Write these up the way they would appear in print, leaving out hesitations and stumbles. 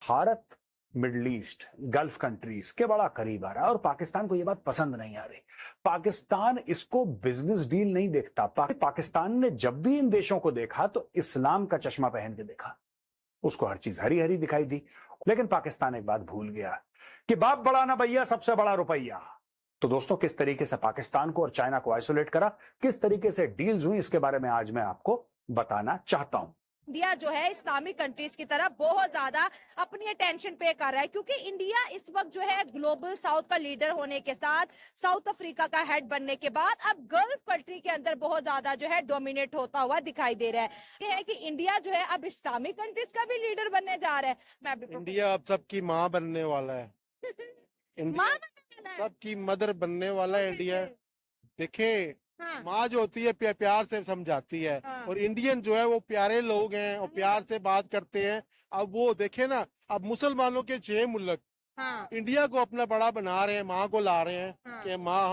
Bharat middle east gulf countries के बड़ा करीब आ रहा है और पाकिस्तान को यह बात पसंद नहीं आ रही। पाकिस्तान इसको बिजनेस डील नहीं देखता। पाकिस्तान ने जब भी इन देशों को देखा तो इस्लाम का चश्मा पहन के देखा। उसको हर चीज हरी हरी दिखाई दी। लेकिन पाकिस्तान एक बात भूल गया कि बाप बड़ा ना भैया, सबसे बड़ा रुपया। तो दोस्तों, किस तरीके से पाकिस्तान को और चाइना को आइसोलेट करा, किस तरीके से डील्स हुई, इसके बारे में आज मैं आपको बताना चाहता हूं। इंडिया जो है इस्लामिक कंट्रीज की तरफ बहुत ज्यादा अपनी अटेंशन पे कर रहा है, क्योंकि इंडिया इस वक्त जो है ग्लोबल साउथ का लीडर होने के साथ साउथ अफ्रीका का हेड बनने के बाद अब गल्फ कंट्री के अंदर बहुत ज्यादा जो है डोमिनेट होता हुआ दिखाई दे रहा है। ये है कि इंडिया जो है अब इस्लामिक कंट्रीज का भी लीडर बनने जा रहा है। इंडिया अब सबकी माँ बनने वाला है। माँ इंडिया सबकी मदर बनने वाला है इंडिया। देखे, हाँ। माँ जो होती है प्यार से समझाती है। हाँ। और इंडियन जो है वो प्यारे लोग हैं और प्यार से बात करते हैं। अब वो देखे ना, अब मुसलमानों के 6 मुल्क हाँ। इंडिया को अपना बड़ा बना रहे हैं, माँ को ला रहे हैं। हाँ। कि माँ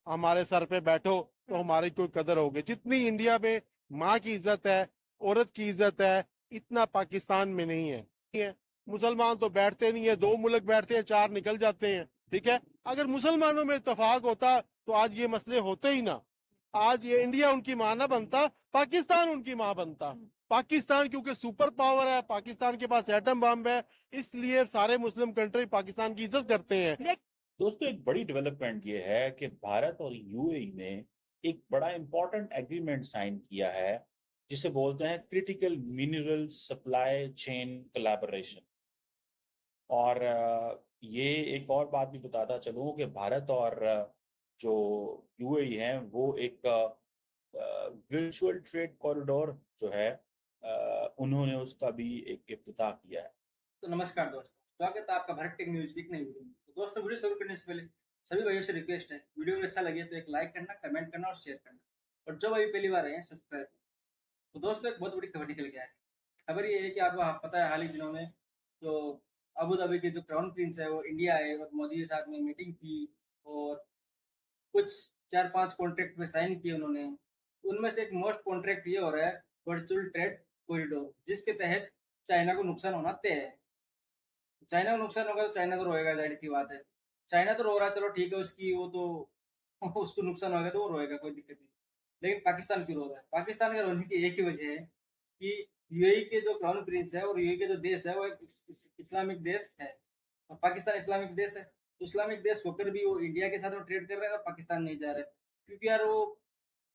हमारे सर पे बैठो तो हमारी कोई कदर होगी। जितनी इंडिया में माँ की इज्जत है, औरत की इज्जत है, इतना पाकिस्तान में नहीं है। मुसलमान तो बैठते नहीं है, 2 मुल्क बैठते हैं, 4 निकल जाते हैं। ठीक है, अगर मुसलमानों में इत्तेफाक होता तो आज ये मसले होते ही ना। आज ये इंडिया उनकी माँ ना बनता, पाकिस्तान उनकी माँ बनता। पाकिस्तान क्योंकि सुपर पावर है, पाकिस्तान के पास एटम बम है, इसलिए सारे मुस्लिम कंट्री पाकिस्तान की इज्जत करते हैं। दोस्तों, एक बड़ी डेवलपमेंट ये है कि भारत और यूएई ने एक बड़ा इंपॉर्टेंट एग्रीमेंट साइन किया है, जिसे बोलते हैं critical mineral supply chain collaboration. और ये एक और बात भी बताता चलूं कि भारत और जो यूएई है वो एक वर्चुअल ट्रेड कॉरिडोर जो है, उन्होंने उसका भी एक इफ्तिताह किया है। तो नमस्कार दोस्तों, स्वागत है आपका भारत टेक न्यूज की एक नई वीडियो में। तो दोस्तों, वीडियो शुरू करने से पहले सभी भाइयों से रिक्वेस्ट है, वीडियो में अच्छा लगे तो एक लाइक करना, कमेंट करना और शेयर करना, और जो भाई पहली बार आए हैं सब्सक्राइब करना। तो दोस्तों, एक बहुत बड़ी खबर निकल गया है। खबर ये है कि आपको पता है, हाल ही दिनों में जो अबू धाबी के जो क्राउन प्रिंस है वो इंडिया आए और मोदी के साथ में मीटिंग की और कुछ 4-5 कॉन्ट्रैक्ट पे साइन किए उन्होंने। उनमें से एक मोस्ट कॉन्ट्रैक्ट ये हो रहा है वर्चुअल ट्रेड कॉरिडोर, जिसके तहत चाइना को नुकसान होना तय है। चाइना को नुकसान होगा तो चाइना तो रोएगा, जाहिर सी बात है। चाइना तो रो रहा है, चलो ठीक है, उसकी वो तो उसको नुकसान होगा तो वो रोएगा, कोई दिक्कत नहीं। लेकिन पाकिस्तान क्यों रो रहा है? पाकिस्तान के रोने की एक ही वजह है कि यूएई के जो क्राउन प्रिंस है और यूएई के जो देश है वो एक इस्लामिक देश है और पाकिस्तान इस्लामिक देश है। तो इस्लामिक देश होकर भी वो इंडिया के साथ में ट्रेड कर रहा है और पाकिस्तान नहीं जा रहा है, क्योंकि यार वो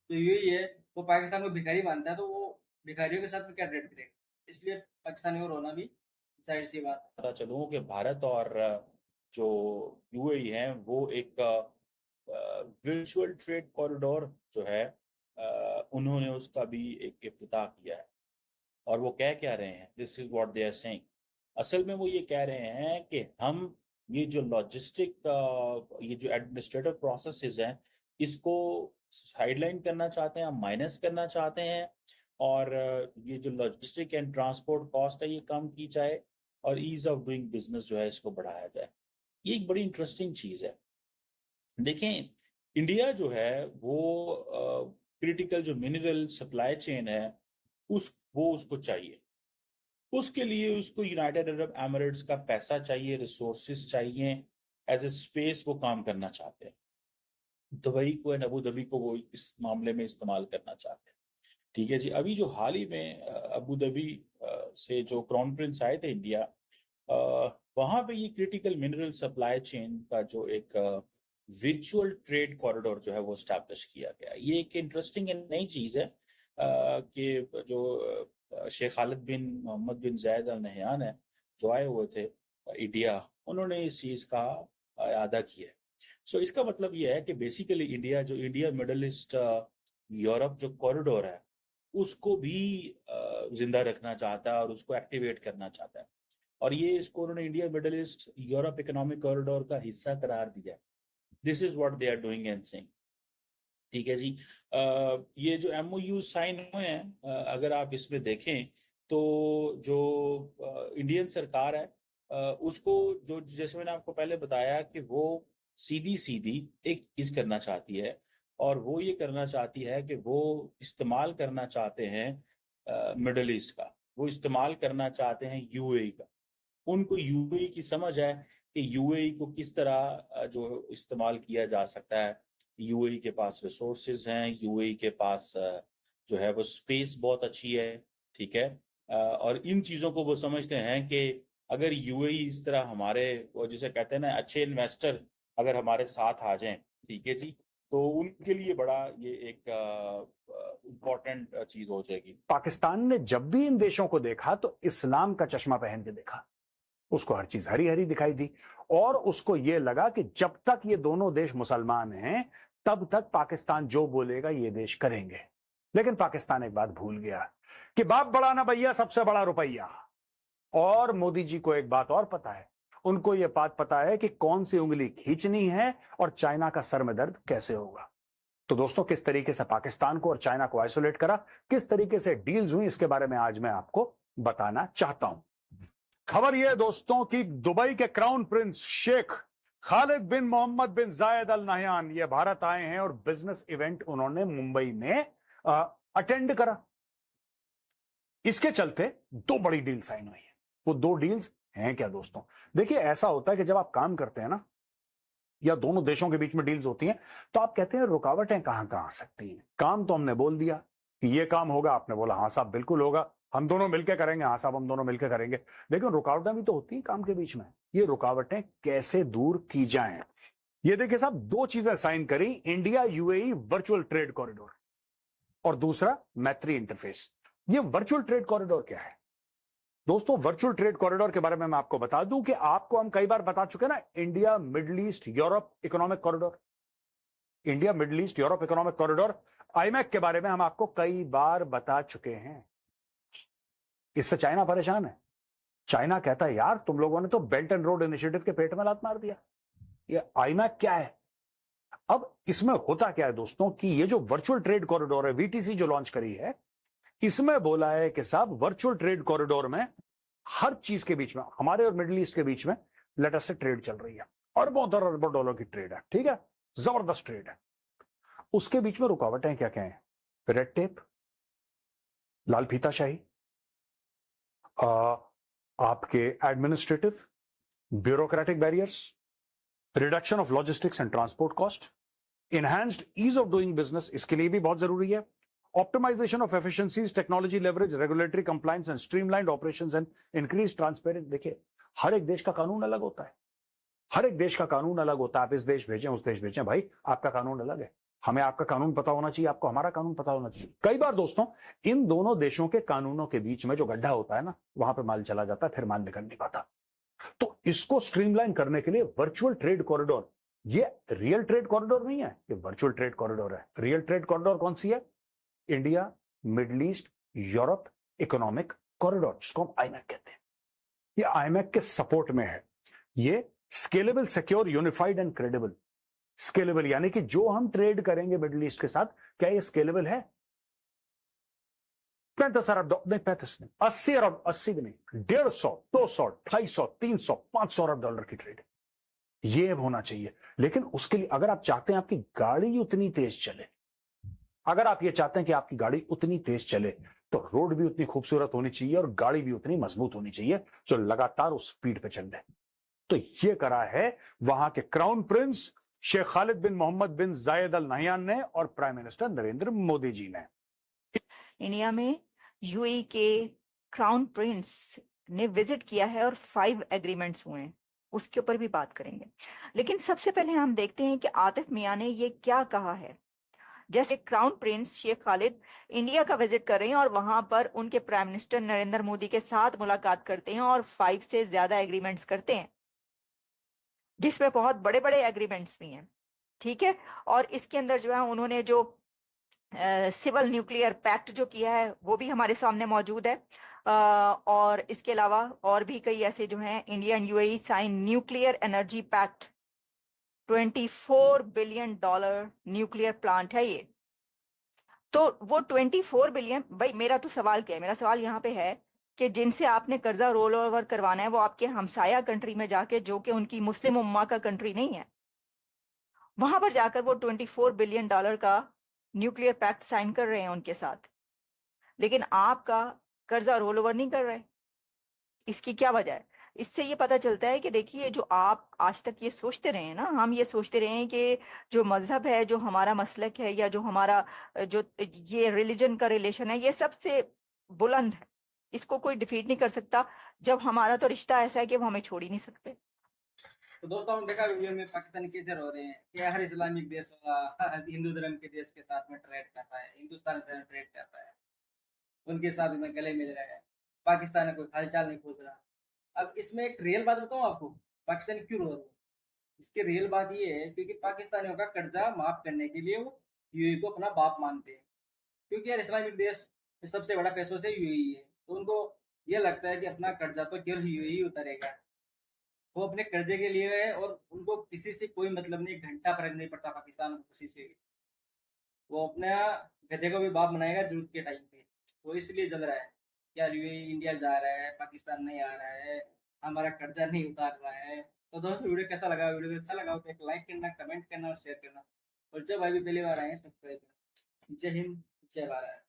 जो यूएई है वो पाकिस्तान को भिखारी मानता है, तो वो भिखारियों के साथ में क्या ट्रेड करेगा? इसलिए पाकिस्तान को रोना भी जाहिर सी बात है। पता चलूं कि भारत और जो यूएई है वो एक वर्चुअल ट्रेड कॉरिडोर जो है, उन्होंने उसका भी एक इफ्तिताह किया है। और वो कह क्या रहे हैं, this is what they are saying. असल में वो ये कह रहे हैं कि हम ये जो ये जो एडमिनिस्ट्रेटिव प्रोसेसेस हैं, इसको साइडलाइन करना चाहते हैं, हम माइनस करना चाहते हैं। और ये जो लॉजिस्टिक एंड ट्रांसपोर्ट कॉस्ट है ये कम की जाए और ईज ऑफ डूइंग बिजनेस जो है इसको बढ़ाया जाए। ये एक बड़ी इंटरेस्टिंग चीज है। देखें, इंडिया जो है वो क्रिटिकल जो मिनरल सप्लाई चेन है उसको चाहिए। उसके लिए उसको यूनाइटेड अरब एमिरेट्स का पैसा चाहिए, रिसोर्सेज चाहिए। एज ए स्पेस वो काम करना चाहते हैं। दुबई को एंड अबू धाबी को वो इस मामले में इस्तेमाल करना चाहते हैं। ठीक है जी। अभी जो हाल ही में अबू धाबी से जो क्राउन प्रिंस आए थे इंडिया, वहां पे ये क्रिटिकल मिनरल सप्लाई चेन का जो एक वर्चुअल ट्रेड कॉरिडोर जो है वो स्टैब्लिश किया गया। ये एक इंटरेस्टिंग नई चीज है कि जो शेख खालिद बिन मोहम्मद बिन जायद अल नहयान है, जो आए हुए थे इंडिया, उन्होंने इस चीज का अदा किया है। सो इसका मतलब ये है कि बेसिकली इंडिया जो इंडिया मिडल ईस्ट यूरोप जो कॉरिडोर है उसको भी जिंदा रखना चाहता है और उसको एक्टिवेट करना चाहता है। और ये इसको उन्होंने India middle east Europe economic corridor का हिस्सा करार दिया। This is what they are doing and saying. ठीक है जी। ये जो एमओयू साइन हुए हैं, अगर आप इसमें देखें तो जो इंडियन सरकार है, उसको जो जैसे मैंने आपको पहले बताया कि वो सीधी सीधी एक चीज करना चाहती है, और वो ये करना चाहती है कि वो इस्तेमाल करना चाहते हैं मिडल ईस्ट का, वो इस्तेमाल करना चाहते हैं यूएई का। उनको यूएई की समझ है कि यूएई को किस तरह जो इस्तेमाल किया जा सकता है। यूएई के पास रिसोर्सेज हैं, यूएई के पास जो है वो स्पेस बहुत अच्छी है, ठीक है? और इन चीज़ों को वो समझते हैं कि अगर यूएई इस तरह हमारे वो जिसे कहते हैं ना अच्छे इन्वेस्टर अगर हमारे साथ आ जाएँ, ठीक है जी? तो उनके लिए बड़ा ये एक इम्पोर्टेंट चीज़ हो जाएगी। पाकिस्तान ने जब भी इन देशों को देखा तो इस्लाम का चश्मा पहन के देखा। उसको हर चीज हरी हरी दिखाई दी और उसको यह लगा कि जब तक ये दोनों देश मुसलमान हैं तब तक पाकिस्तान जो बोलेगा ये देश करेंगे। लेकिन पाकिस्तान एक बात भूल गया कि बाप बड़ा ना भैया, सबसे बड़ा रुपया। और मोदी जी को एक बात और पता है, उनको यह बात पता है कि कौन सी उंगली खींचनी है और चाइना का सर में दर्द कैसे होगा। तो दोस्तों, किस तरीके से पाकिस्तान को और चाइना को आइसोलेट करा, किस तरीके से डील्स हुई, इसके बारे में आज मैं आपको बताना चाहता हूं। खबर यह है दोस्तों कि दुबई के क्राउन प्रिंस शेख खालिद बिन मोहम्मद बिन जायद अल नहयान ये भारत आए हैं और बिजनेस इवेंट उन्होंने मुंबई में अटेंड करा। इसके चलते दो बड़ी डील साइन हुई है। वो दो डील्स हैं क्या दोस्तों? देखिए, ऐसा होता है कि जब आप काम करते हैं ना, या दोनों देशों के बीच में डील्स होती हैं, तो आप कहते हैं रुकावटें कहां कहां आ सकती हैं। काम तो हमने बोल दिया कि ये काम होगा, आपने बोला हाँ साहब बिल्कुल होगा, हम दोनों मिलकर करेंगे, हाँ साहब हम दोनों मिलकर करेंगे। लेकिन रुकावटें भी तो होती हैं काम के बीच में। ये रुकावटें कैसे दूर की जाएं? ये देखिए साहब, दो चीजें साइन करी, India UAE virtual trade corridor और दूसरा मैत्री इंटरफेस। ये वर्चुअल ट्रेड कॉरिडोर क्या है दोस्तों? वर्चुअल ट्रेड कॉरिडोर के बारे में मैं आपको बता दूं कि आपको हम कई बार बता चुके ना, India middle east Europe economic corridor, India middle east Europe economic corridor, iMac के बारे में हम आपको कई बार बता चुके हैं। इससे चाइना परेशान है। चाइना कहता है यार तुम लोगों ने तो बेल्ट एंड रोड इनिशिएटिव के पेट में लात मार दिया, ये आईमैक क्या है? अब इसमें होता क्या है दोस्तों कि ये जो वर्चुअल ट्रेड कॉरिडोर है, वीटीसी जो लॉन्च करी है, इसमें बोला है कि साहब वर्चुअल ट्रेड कॉरिडोर में हर चीज के बीच में, हमारे और मिडिल ईस्ट के बीच में लेटर से ट्रेड चल रही है, अरबों अरबों डॉलर की ट्रेड है, ठीक है, जबरदस्त ट्रेड है। उसके बीच में रुकावटें क्या क्या हैं? रेड टेप, लाल फीताशाही, आपके administrative bureaucratic barriers, reduction of logistics and transport cost, enhanced ease of doing business, इसके लिए भी बहुत जरूरी है, optimization of efficiencies, technology leverage, regulatory compliance and streamlined operations and increase transparency. देखिए, हर एक देश का कानून अलग होता है, हर एक देश का कानून अलग होता है। आप इस देश भेजें, उस देश भेजें, भाई आपका कानून अलग है, हमें आपका कानून पता होना चाहिए, आपको हमारा कानून पता होना चाहिए। कई बार दोस्तों इन दोनों देशों के कानूनों के बीच में जो गड्ढा होता है ना, वहां पे माल चला जाता है, फिर माल निकल नहीं पाता। तो इसको स्ट्रीमलाइन करने के लिए वर्चुअल ट्रेड कॉरिडोर, ये रियल ट्रेड कॉरिडोर नहीं है, ये वर्चुअल ट्रेड कॉरिडोर है। रियल ट्रेड कॉरिडोर कौन सी है? India middle east Europe economic corridor, जिसको हम आईमैक कहते हैं। ये आईमैक के सपोर्ट में है। ये scalable, secure, unified and credible. Scalable यानी कि जो हम ट्रेड करेंगे मिडिल ईस्ट के साथ, क्या ये स्केलेबल है? 35 अरब नहीं, 35 नहीं, 80 अरब, 80 भी नहीं, 150, 200, 250, 300, 500 अरब डॉलर की ट्रेड, ये होना चाहिए। लेकिन उसके लिए अगर आप चाहते हैं आपकी गाड़ी उतनी तेज चले, अगर आप ये चाहते हैं कि आपकी गाड़ी उतनी तेज चले, तो रोड भी उतनी खूबसूरत होनी चाहिए और गाड़ी भी उतनी मजबूत होनी चाहिए जो लगातार उस स्पीड पे चल रहे। तो ये करा है वहां के क्राउन प्रिंस शेख खालिद बिन मोहम्मद बिन जायद अल नहयान ने और प्राइम मिनिस्टर नरेंद्र मोदी जी ने। इंडिया में यूएई के क्राउन प्रिंस ने विजिट किया है और 5 एग्रीमेंट्स हुए हैं, उसके ऊपर भी बात करेंगे। लेकिन सबसे पहले हम देखते हैं कि आतिफ मियां ने ये क्या कहा है। जैसे crown prince Sheikh Khalid India का विजिट कर रहे हैं और वहां पर उनके प्राइम मिनिस्टर नरेंद्र मोदी के साथ मुलाकात करते हैं और 5 से ज्यादा एग्रीमेंट्स करते हैं, जिसमें बहुत बड़े बड़े एग्रीमेंट्स भी हैं, ठीक है। और इसके अंदर जो है उन्होंने जो सिविल न्यूक्लियर पैक्ट जो किया है वो भी हमारे सामने मौजूद है। और इसके अलावा और भी कई ऐसे जो हैं, India and UAE sign nuclear energy pact, $24 billion nuclear plant है ये। तो वो 24 बिलियन, भाई मेरा तो सवाल क्या है, मेरा सवाल यहाँ पे है कि जिनसे आपने कर्जा रोल ओवर करवाना है वो आपके हमसाया कंट्री में जाके, जो कि उनकी मुस्लिम उम्मा का कंट्री नहीं है, वहां पर जाकर वो $24 बिलियन का न्यूक्लियर पैक्ट साइन कर रहे हैं उनके साथ, लेकिन आपका कर्जा रोल ओवर नहीं कर रहे। इसकी क्या वजह है? इससे ये पता चलता है कि देखिए जो आप आज तक ये सोचते रहे हैं ना, हम ये सोचते रहे हैं कि जो मज़हब है, जो हमारा मसलक है या जो हमारा जो ये रिलिजन का रिलेशन है, ये सबसे बुलंद है। इसको कोई डिफीट नहीं कर सकता। जब हमारा तो रिश्ता ऐसा है कि वो हमें छोड़ ही नहीं सकते। तो दोस्तों हम देखा वीडियो में पाकिस्तान किधर हो रहे हैं कि हर इस्लामिक देश हिंदू धर्म के देश के साथ में ट्रेड करता है, हिंदुस्तान से ट्रेड करता है, उनके साथ में गले मिल रहा है। पाकिस्तान में कोई हालचाल नहीं पूछ रहा। अब इसमें एक रियल बात बताऊं आपको, पाकिस्तान क्यों रो रहा है? इसकी रियल बात ये है क्योंकि पाकिस्तानियों का कर्जा माफ करने के लिए वो यूएई को अपना बाप मानते हैं। क्योंकि यार इस्लामिक देश में सबसे बड़ा पैसों से यूएई है, तो उनको ये लगता है कि अपना कर्जा तो केवल यूएई उतारेगा। वो अपने कर्जे के लिए है और उनको किसी से कोई मतलब नहीं, घंटा फर्क नहीं पड़ता पाकिस्तान को किसी से भी। वो अपना गधे को भी बाप बनाएगा जरूरत के टाइम पे। वो इसलिए जल रहा है यार, यूएई इंडिया जा रहा है, पाकिस्तान नहीं आ रहा है, हमारा कर्जा नहीं उतार रहा है। तो दोस्तों वीडियो कैसा लगा? वीडियो को अच्छा लगा हो तो एक लाइक करना, कमेंट करना और शेयर करना। और जब भाई भी पहली बार आए हैं सब्सक्राइब करना। जय हिंद, जय भारत।